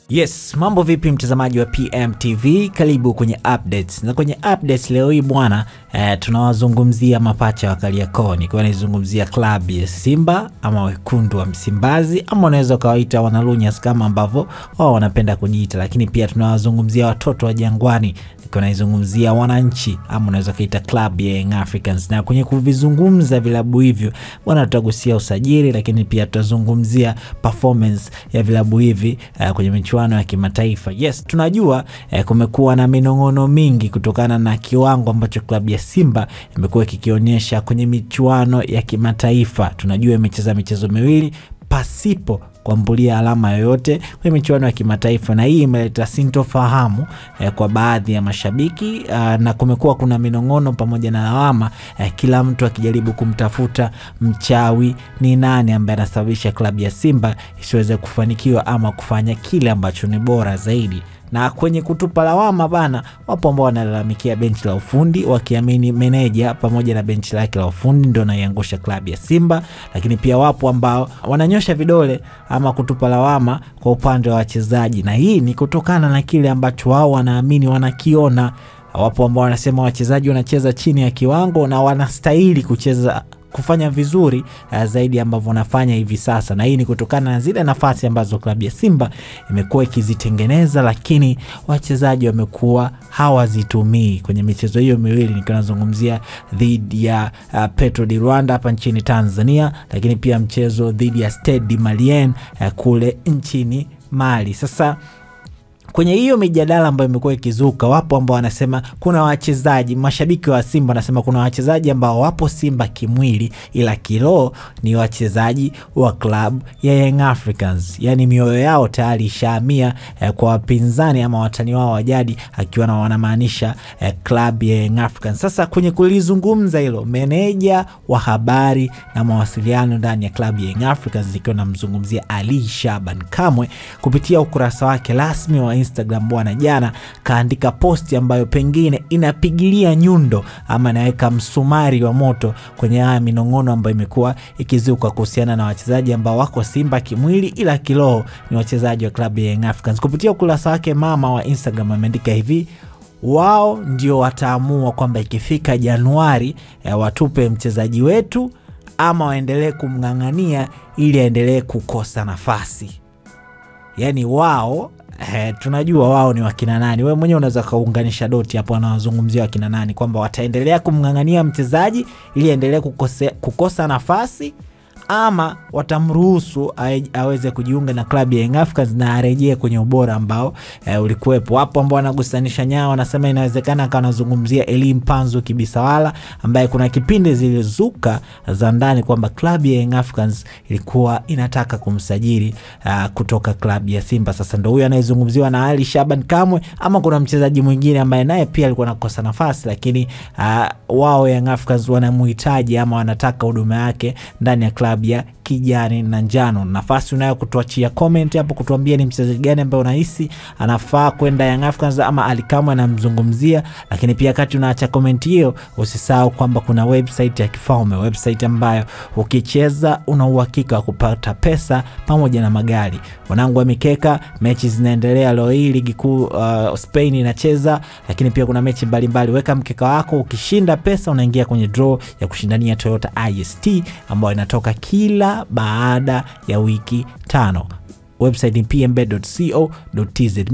Yes, mambo vipi mtazamaji wa PMTV, karibu kwenye updates. Na kwenye updates leo hii bwana, tunawazungumzia mapacha wa Kariakoo. Nikiwa nazungumzia klabu ya Simba ama wekundu wa Msimbazi, ama unaweza kawaita wanalunyas kama ambavyo wao wanapenda kujiita, lakini pia tunawazungumzia watoto wa Jangwani. Nikiwa nazungumzia wananchi ama unaweza kaita klabu ya Young Africans. Na kwenye kuvizungumza vilabu hivyo bwana, tutagusia usajili, lakini pia tutazungumzia performance ya vilabu hivi kwenye michuano ya kimataifa. Yes, tunajua kumekuwa na minong'ono mingi kutokana na kiwango ambacho klabu ya Simba imekuwa ikionyesha kwenye michuano ya kimataifa. Tunajua imecheza michezo miwili pasipo kuambulia alama yoyote kwenye michuano ya kimataifa, na hii imeleta sintofahamu kwa baadhi ya mashabiki, na kumekuwa kuna minong'ono pamoja na lawama, kila mtu akijaribu kumtafuta mchawi ni nani ambaye anasababisha klabu ya Simba isiweze kufanikiwa ama kufanya kile ambacho ni bora zaidi. Na kwenye kutupa lawama bana, wapo ambao wanalalamikia benchi la ufundi wakiamini meneja pamoja na benchi lake la ufundi ndio anaiangusha klabu ya Simba, lakini pia wapo ambao wananyosha vidole ama kutupa lawama kwa upande wa wachezaji, na hii ni kutokana na kile ambacho wao wanaamini wanakiona. Wapo ambao wanasema wachezaji wanacheza chini ya kiwango na wanastahili kufanya vizuri zaidi ambavyo wanafanya hivi sasa, na hii ni kutokana na zile nafasi ambazo klabu ya Simba imekuwa ikizitengeneza, lakini wachezaji wamekuwa hawazitumii kwenye michezo hiyo miwili. Nikinazungumzia dhidi ya Petro di Rwanda hapa nchini Tanzania, lakini pia mchezo dhidi ya Stade Malien kule nchini Mali. Sasa kwenye hiyo mijadala ambayo imekuwa ikizuka, wapo ambao wanasema kuna wachezaji, mashabiki wa Simba wanasema kuna wachezaji ambao wapo Simba kimwili ila kiroho ni wachezaji wa club ya Young Africans. Yani mioyo yao tayari ishahamia kwa wapinzani ama watani wao wa jadi, akiwa na wanamaanisha club ya Young Africans. Sasa kwenye kulizungumza hilo, meneja wa habari na mawasiliano ndani ya club ya Young Africans, ikiwa namzungumzia Ali Shaban Kamwe, kupitia ukurasa wake rasmi wa Instagram bwana, jana kaandika posti ambayo pengine inapigilia nyundo ama naweka msumari wa moto kwenye haya minong'ono ambayo imekuwa ikizuka kuhusiana na wachezaji ambao wako Simba kimwili ila kiroho ni wachezaji wa klabu ya Young Africans. Kupitia ukurasa wake mama wa Instagram ameandika hivi: wao ndio wataamua kwamba ikifika Januari watupe mchezaji wetu ama waendelee kumng'ang'ania ili aendelee kukosa nafasi. Yani wao tunajua wao ni wakina nani. Wewe mwenyewe unaweza kaunganisha doti hapo, anawazungumzia wakina nani, kwamba wataendelea kumng'ang'ania mchezaji ili aendelee kukosa nafasi, ama watamruhusu aweze kujiunga na klabu ya Young Africans na arejee kwenye ubora ambao ulikuwepo. Wapo ambao wanagusanisha nyao, wanasema inawezekana kanazungumzia Elim Panzu Kibisawala, ambaye kuna kipindi zilizuka za ndani kwamba klabu ya Young Africans ilikuwa inataka kumsajili kutoka klabu ya Simba. Sasa ndio huyu anayezungumziwa na Ali Shaban Kamwe, ama kuna mchezaji mwingine ambaye naye pia alikuwa anakosa nafasi, lakini wao Young Africans wanamhitaji ama wanataka huduma yake ndani ya klabu ya kijani na njano. Nafasi unayo kutuachia comment hapo kutuambia ni mchezaji gani ambaye unahisi anafaa kwenda Young Africans ama Ali Kamwe anamzungumzia. Lakini pia kati unaacha comment hiyo, usisahau kwamba kuna website ya Kifaume, website ambayo ukicheza una uhakika wa kupata pesa pamoja na magari. Wanangu wa mikeka, mechi zinaendelea leo hii, ligi kuu Spain inacheza, lakini pia kuna mechi mbalimbali. Weka mkeka wako, ukishinda pesa unaingia kwenye draw ya kushindania Toyota IST ambayo inatoka kila baada ya wiki 5. Website ni pmbet.co.tz.